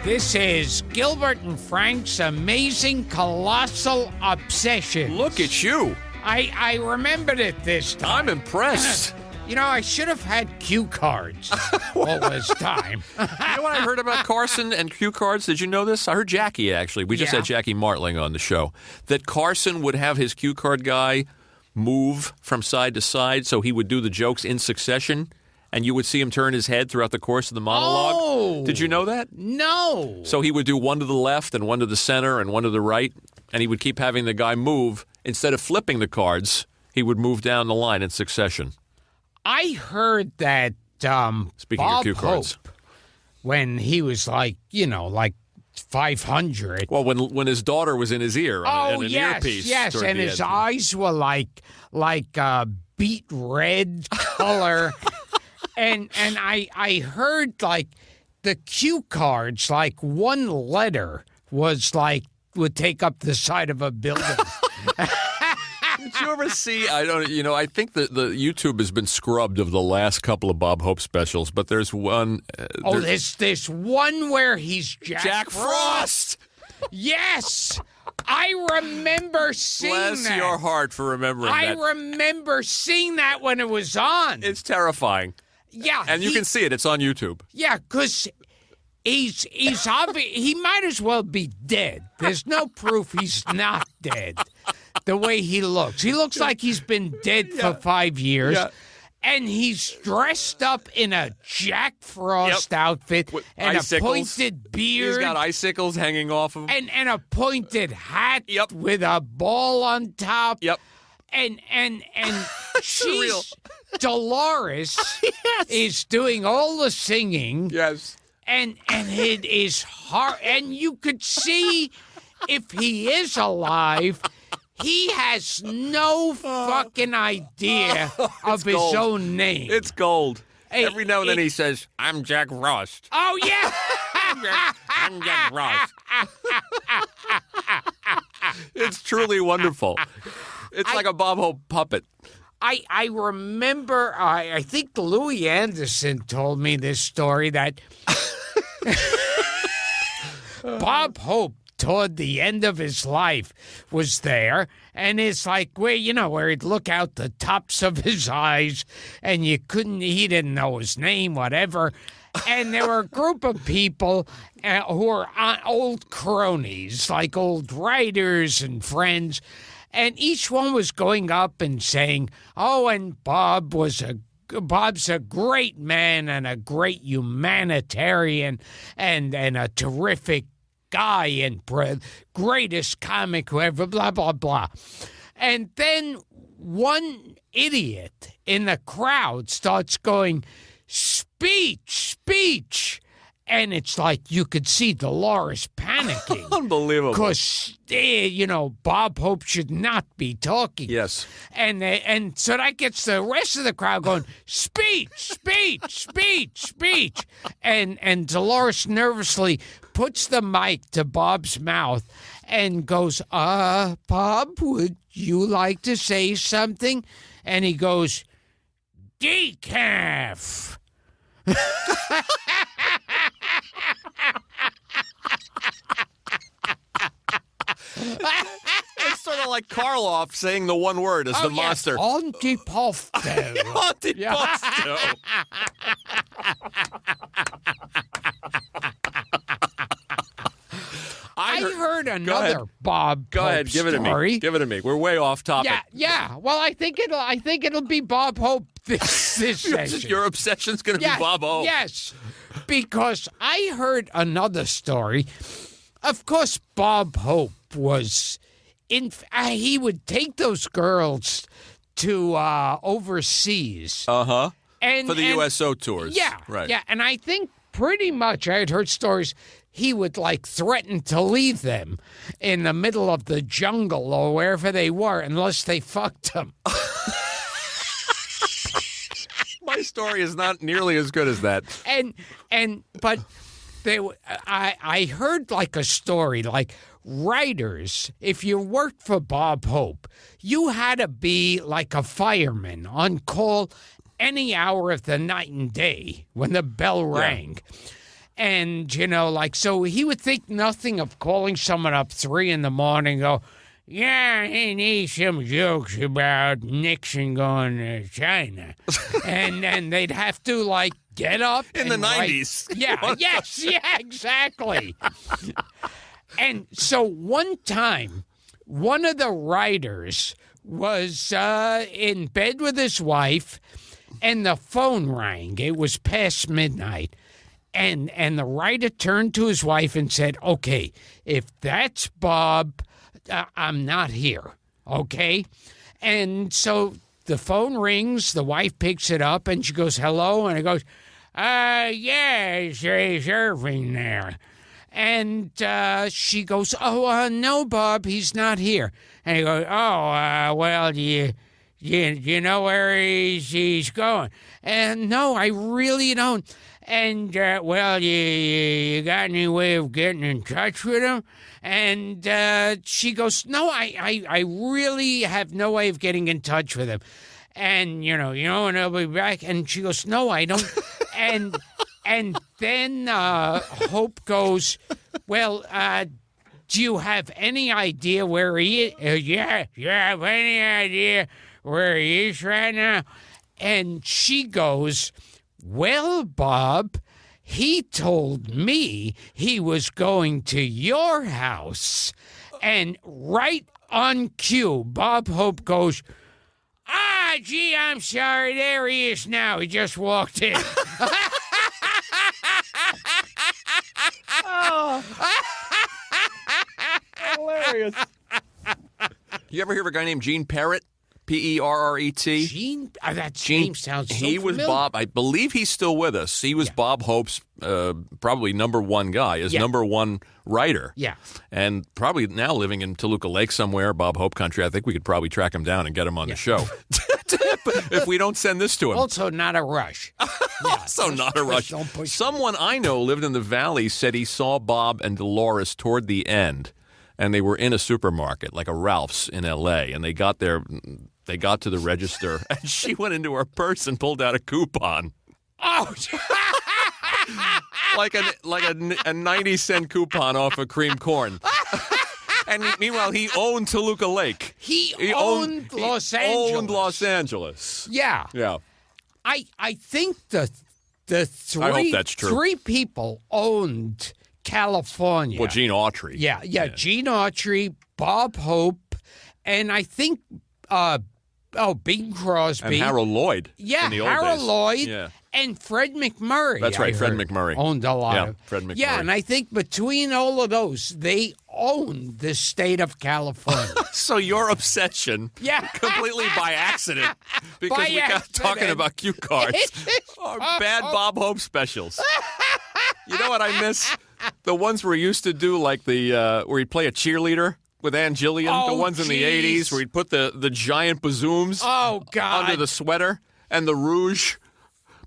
This is Gilbert and Frank's Amazing Colossal Obsession. Look at you. I remembered it this time. I'm impressed. You know, I should have had cue cards all this time. You know what I heard about Carson and cue cards? Did you know this? I heard Jackie, actually. We just had Jackie Martling on the show. That Carson would have his cue card guy move from side to side so he would do the jokes in succession, and you would see him turn his head throughout the course of the monologue. Oh. Did you know that? No. So he would do one to the left and one to the center and one to the right, and he would keep having the guy move. Instead of flipping the cards, he would move down the line in succession. I heard that Speaking Bob of cue cards. Hope, when he was like 500. Well, when his daughter was in his ear on an earpiece. Yes, toward and the his end. eyes were like beet red color. and I heard like the cue cards, like one letter would take up the side of a building. Did you ever see? I think the YouTube has been scrubbed of the last couple of Bob Hope specials, but there's one. There's one where he's Jack Frost. Yes, I remember seeing Bless that. your heart for remembering I that. remember seeing that when it was on. It's terrifying. Yeah, And you can see it. It's on YouTube. Yeah, because he's obvious. He might as well be dead. There's no proof he's not dead. The way he looks like he's been dead for 5 years. Yeah. And he's dressed up in a Jack Frost outfit With and icicles. a pointed beard. He's got icicles hanging off of him. and a pointed hat Yep. with a ball on top. Yep. And surreal. she's Dolores is doing all the singing. Yes. And it is hard. And you could see if he is alive, he has no fucking idea of his gold. own name. It's gold. Hey, Every now and then he says, "I'm Jack Frost." Oh, yeah. I'm Jack Frost. It's truly wonderful. It's like a Bob Hope puppet. I remember, I think Louis Anderson told me this story that Bob Hope, toward the end of his life, was there, and it's like where he'd look out the tops of his eyes, and he didn't know his name, whatever. And there were a group of people who were old cronies, like old writers and friends, and each one was going up and saying, "Oh, and Bob's a great man and a great humanitarian and a terrific guy and greatest comic who ever, blah, blah, blah." And then one idiot in the crowd starts going, "Speech, speech." And it's like you could see Dolores panicking. Unbelievable. Because, Bob Hope should not be talking. Yes. And so that gets the rest of the crowd going, "Speech, speech, speech, speech." And Dolores nervously puts the mic to Bob's mouth and goes, "Bob, would you like to say something?" And he goes, "Decaf." It's sort of like Karloff saying the one word as the monster. Antiposto. Antiposto. I heard another Bob Go Hope ahead, give it to story. me. Give it to me. We're way off topic. Yeah. Well, I think it'll be Bob Hope this session. Your obsession's going to be Bob Hope. Yes, because I heard another story. Of course, Bob Hope was he would take those girls to overseas. Uh-huh. And For the USO tours. Yeah. Right. Yeah, and I think pretty much I had heard stories he would threaten to leave them in the middle of the jungle or wherever they were unless they fucked him. My story is not nearly as good as that. But I heard a story writers, if you worked for Bob Hope, you had to be like a fireman on call any hour of the night and day when the bell rang. And, so he would think nothing of calling someone up 3 a.m. and go, yeah, he needs some jokes about Nixon going to China. and then they'd have to, get up. In the 90s. Yeah, exactly. And so one time, one of the writers was in bed with his wife, and the phone rang. It was past midnight. And the writer turned to his wife and said, okay, if that's Bob, I'm not here, okay? And so the phone rings, the wife picks it up, and she goes, hello? And it goes, yeah, he's Irving there. And she goes, no, Bob, he's not here. And he goes, well, you know where he's going? And no, I really don't. And, well, you got any way of getting in touch with him? And she goes, no, I really have no way of getting in touch with him. And, and he'll be back. And she goes, no, I don't. and then Hope goes, well, do you have any idea where he is? Yeah, you have any idea where he is right now? And she goes, well, Bob, he told me he was going to your house. And right on cue, Bob Hope goes, gee, I'm sorry, there he is now. He just walked in. Hilarious. You ever hear of a guy named Gene Perrett? Perret. Gene? That name sounds so He was familiar. Bob. I believe he's still with us. He was Bob Hope's probably number one guy, his number one writer. Yeah. And probably now living in Toluca Lake somewhere, Bob Hope country. I think we could probably track him down and get him on the show. If we don't send this to him. Also not a rush. Also not a rush. Don't push Someone I know lived in the Valley said he saw Bob and Dolores toward the end, and they were in a supermarket, like a Ralph's in L.A., and they got to the register, and she went into her purse and pulled out a coupon. Oh, like a 90-cent coupon off of cream corn. And meanwhile, he owned Toluca Lake. he owned Los Angeles. Owned Los Angeles. Yeah. Yeah. I think the three, I hope that's true. 3 people owned California. Well, Gene Autry. Yeah. Gene Autry, Bob Hope, and I think Bing Crosby. And Harold Lloyd. Yeah, in the old Harold days. Lloyd. Yeah. And Fred McMurray. That's right, I Fred heard, McMurray. owned a lot Yeah, of. Fred McMurray. Yeah, and I think between all of those, they owned the state of California. So your obsession, Yeah. completely by accident, because By we got accident. talking about cue cards, are bad Bob Hope specials. You know what I miss? The ones where he used to do like the where he'd play a cheerleader with Ann Gillian. The Oh, ones in the geez. 80s where he'd put the giant bazooms Oh, God. under the sweater and the rouge.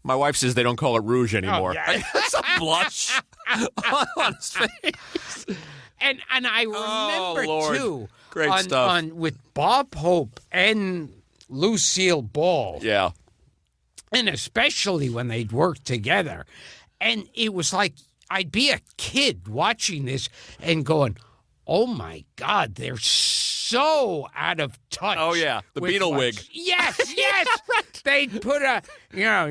My wife says they don't call it rouge anymore. yeah. It's a blush on his face. And I remember, Lord. too, Great stuff. with Bob Hope and Lucille Ball, Yeah. and especially when they'd work together. And it was like I'd be a kid watching this and going, oh, my God, they're so out of touch. Oh, yeah, the with Beatle what- wig. Yes. They'd put a, yeah,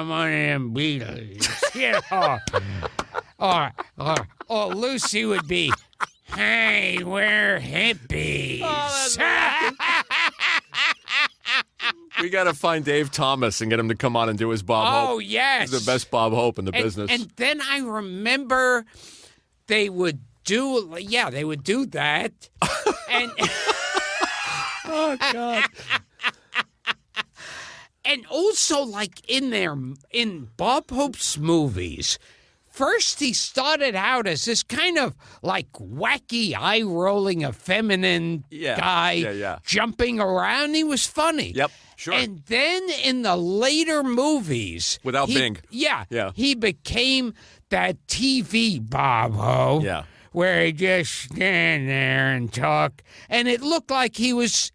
I'm one of them Beatles. Or Lucy would be, hey, we're hippies. We got to find Dave Thomas and get him to come on and do his Bob Hope. Oh, yes. He's the best Bob Hope in the business. And then I remember they would do that. And Oh, God. and also, like, in Bob Hope's movies, first he started out as this kind of, like, wacky, eye-rolling, effeminate guy Yeah. jumping around. He was funny. Yep, sure. And then in the later movies... Without he- Bing. Yeah. Yeah. He became that TV Bob Hope. Yeah. Where he just stand there and talk, and it looked like he was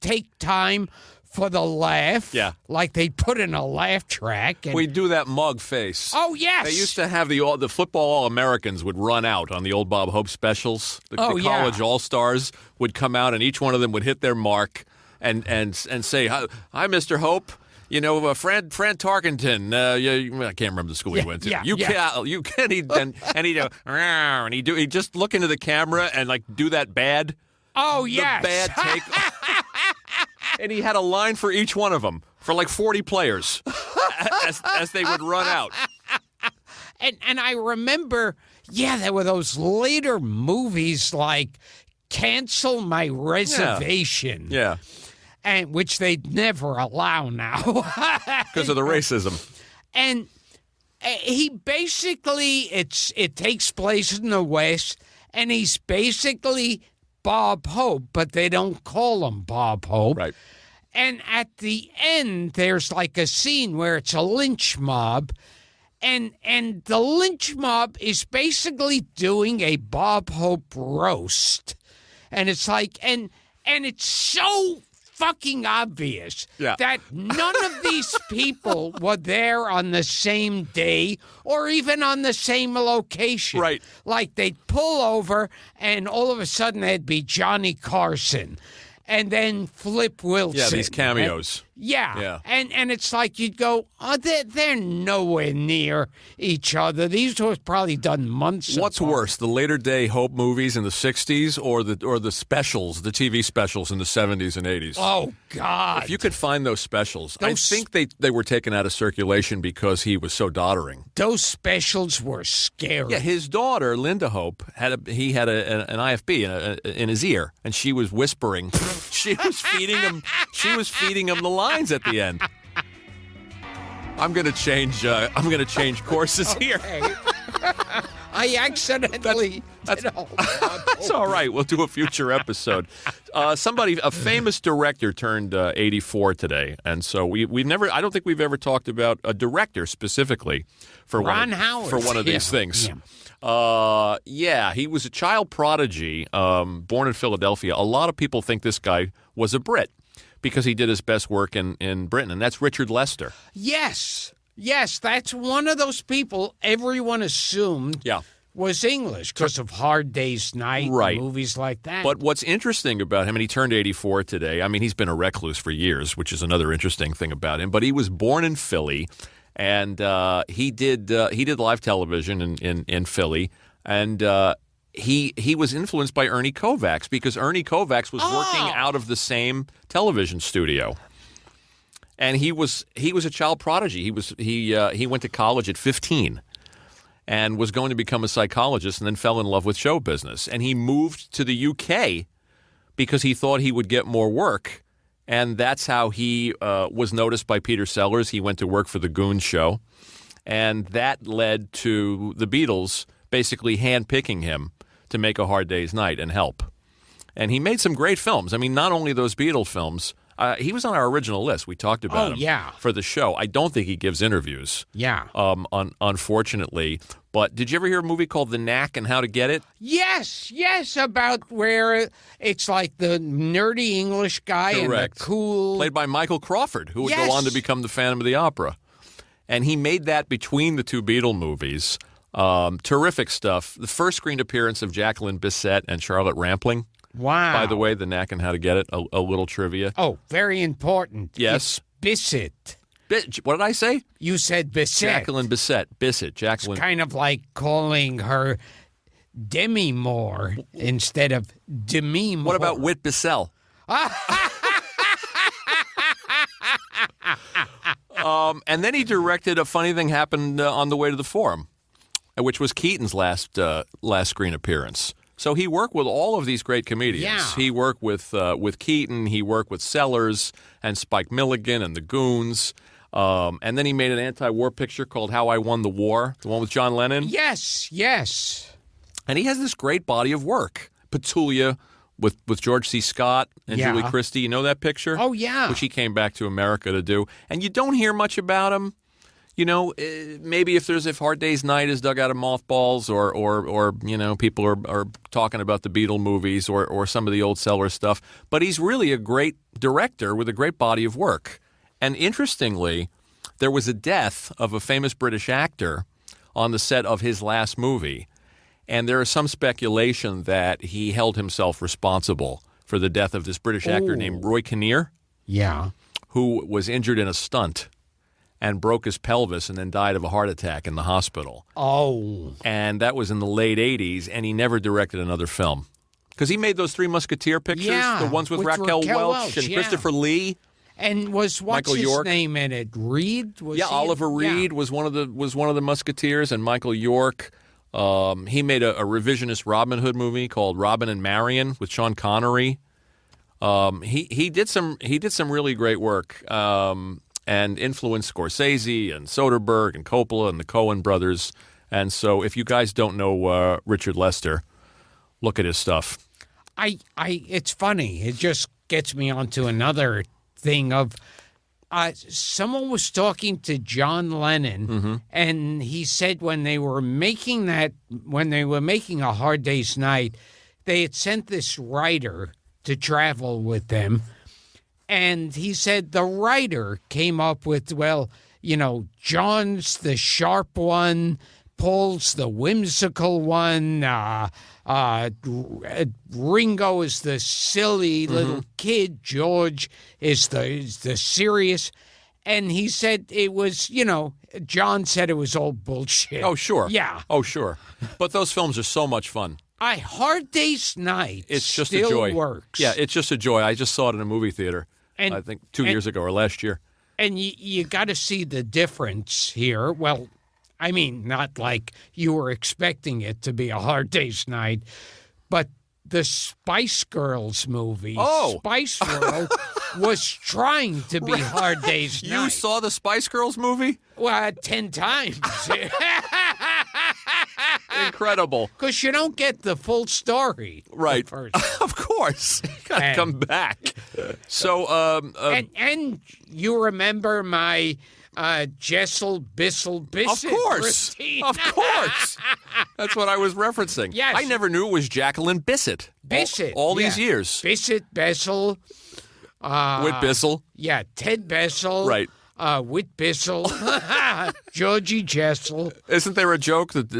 take time for the laugh. Yeah. Like they put in a laugh track. And, We do that mug face. oh, yes. They used to have the football All-Americans would run out on the old Bob Hope specials. The college All-Stars would come out, and each one of them would hit their mark and say, "Hi, Mr. Hope. You know, Fran Tarkenton. I can't remember the school he went to. You can't. He'd just look into the camera and like do that bad. Oh, yes. The bad take." And he had a line for each one of them for like 40 players as they would run out. And I remember, there were those later movies like Cancel My Reservation. Yeah. And which they'd never allow now. Because of the racism. And he basically, it takes place in the West, and he's basically Bob Hope, but they don't call him Bob Hope. Right. And at the end, there's like a scene where it's a lynch mob, and the lynch mob is basically doing a Bob Hope roast. And it's like, and it's so fucking obvious that none of these people were there on the same day or even on the same location. Right. Like they'd pull over and all of a sudden there'd be Johnny Carson and then Flip Wilson. Yeah, these cameos. Yeah. And it's like you'd go, oh, they're nowhere near each other. These were probably done months What's apart. worse, the later day Hope movies in the 60s or the specials, the TV specials in the 70s and 80s? Oh, God. If you could find those specials, I think they were taken out of circulation because he was so doddering. Those specials were scary. Yeah, his daughter, Linda Hope, had an IFB in his ear, and she was whispering. She was feeding him the lines at the end. I'm gonna change courses here. I accidentally. That's all right. We'll do a future episode. A famous director turned 84 today, and so we've never. I don't think we've ever talked about a director specifically for Ron Howard for one of these things. Yeah. He was a child prodigy, born in Philadelphia. A lot of people think this guy was a Brit because he did his best work in Britain, and that's Richard Lester. Yes, that's one of those people everyone assumed was English because of Hard Day's Night, right? Movies like that. But what's interesting about him, and he turned 84 today. I mean, he's been a recluse for years, which is another interesting thing about him. But he was born in Philly, and he did live television in Philly, and he was influenced by Ernie Kovacs because Ernie Kovacs was working out of the same television studio. And he was a child prodigy. He went to college at 15 and was going to become a psychologist and then fell in love with show business. And he moved to the UK because he thought he would get more work. And that's how he was noticed by Peter Sellers. He went to work for the Goon Show. And that led to the Beatles basically handpicking him to make A Hard Day's Night and Help. And he made some great films. I mean, not only those Beatles films. He was on our original list. We talked about him for the show. I don't think he gives interviews. Yeah. Unfortunately. But did you ever hear a movie called The Knack and How to Get It? Yes, about where it's like the nerdy English guy and the cool... Played by Michael Crawford, who would go on to become the Phantom of the Opera. And he made that between the two Beatle movies. Terrific stuff. The first screen appearance of Jacqueline Bisset and Charlotte Rampling. Wow. By the way, The Knack and How to Get It, a little trivia. Oh, very important. Yes. It's Bissett. What did I say? You said Bissett. Jacqueline Bissett. Jacqueline. It's kind of like calling her Demi Moore instead of Demi Moore. What about Whit Bissell? And then he directed A Funny Thing Happened on the Way to the Forum, which was Keaton's last screen appearance. So he worked with all of these great comedians. Yeah. He worked with Keaton. He worked with Sellers and Spike Milligan and the Goons. And then he made an anti-war picture called How I Won the War, the one with John Lennon. Yes. And he has this great body of work. Petulia with George C. Scott and Julie Christie. You know that picture? Oh, yeah. Which he came back to America to do. And you don't hear much about him. maybe if Hard Day's Night is dug out of mothballs, or people are talking about the Beatle movies or some of the old Sellers stuff. But he's really a great director with a great body of work. And interestingly, there was a death of a famous British actor on the set of his last movie. And there is some speculation that he held himself responsible for the death of this British actor named Roy Kinnear, who was injured in a stunt and broke his pelvis and then died of a heart attack in the hospital. Oh. And that was in the late 80s, and he never directed another film. Because he made those Three Musketeer pictures, the ones with Raquel Welch and Christopher Lee. And what's Michael his York. name in it? Reed? Oliver Reed was one of the Musketeers, and Michael York. He made a revisionist Robin Hood movie called Robin and Marion with Sean Connery. He did some really great work. And influenced Scorsese and Soderbergh and Coppola and the Coen brothers. And so if you guys don't know Richard Lester, look at his stuff. It's funny. It just gets me onto another thing of someone was talking to John Lennon, and he said when they were making A Hard Day's Night, they had sent this writer to travel with them. And he said the writer came up with, John's the sharp one, Paul's the whimsical one, Ringo is the silly little kid, George is the serious. And he said it was, John said it was all bullshit. Oh, sure. Yeah. Oh, sure. But those films are so much fun. Hard Day's Night it's just still a joy. Works. Yeah, it's just a joy. I just saw it in a movie theater, and, I think 2 years ago or last year. And you got to see the difference here. Well, I mean, not like you were expecting it to be A Hard Day's Night, but the Spice Girls movie, Spice World, was trying to be Hard Day's Night. You saw the Spice Girls movie? Well, 10 times. Incredible. Because you don't get the full story. Right. Of course. You got to come back. So, and you remember my Jessel Bissell Bissett. Of course. Christine. Of course. That's what I was referencing. Yes. I never knew it was Jacqueline Bissett. Bissett. All these years. Bissett, Bessel. With Bissell. Yeah, Ted Bessel. Right. Whit Bissell. Georgie Jessel. Isn't there a joke, that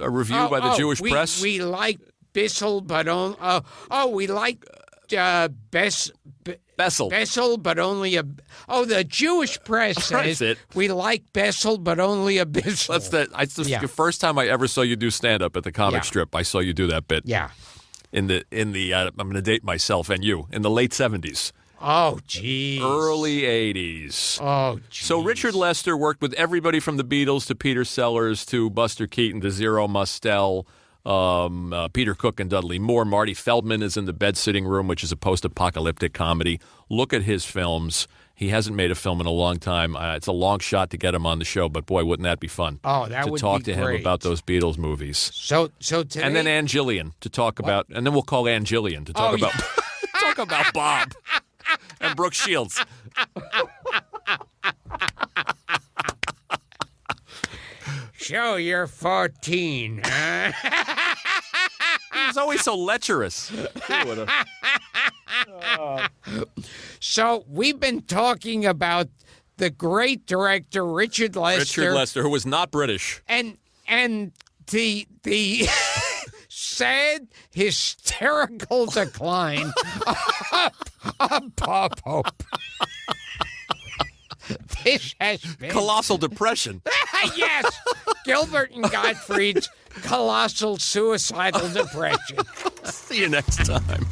a review by the Jewish press? We like Bissell, but only... we like Bessel, but only a... Oh, the Jewish press says we like Bessel, but only a Bissell. That's the first time I ever saw you do stand-up at the comic strip. I saw you do that bit. Yeah. In the I'm going to date myself and you, in the late 70s. Oh, geez. Early 80s. Oh, geez. So Richard Lester worked with everybody from the Beatles to Peter Sellers to Buster Keaton to Zero Mostel, Peter Cook and Dudley Moore. Marty Feldman is in The Bed-Sitting Room, which is a post-apocalyptic comedy. Look at his films. He hasn't made a film in a long time. It's a long shot to get him on the show, but boy, wouldn't that be fun? Oh, that would be to talk to great. him about those Beatles movies. So today... And then Ann Gillian to talk about, and then we'll call Ann Gillian to talk about talk about Bob and Brooke Shields. So you're 14, huh? He was always so lecherous. So we've been talking about the great director Richard Lester. Richard Lester, who was not British. And the sad, hysterical decline of Bob Hope. This has been... Colossal depression. Yes, Gilbert and Gottfried's colossal suicidal depression. See you next time.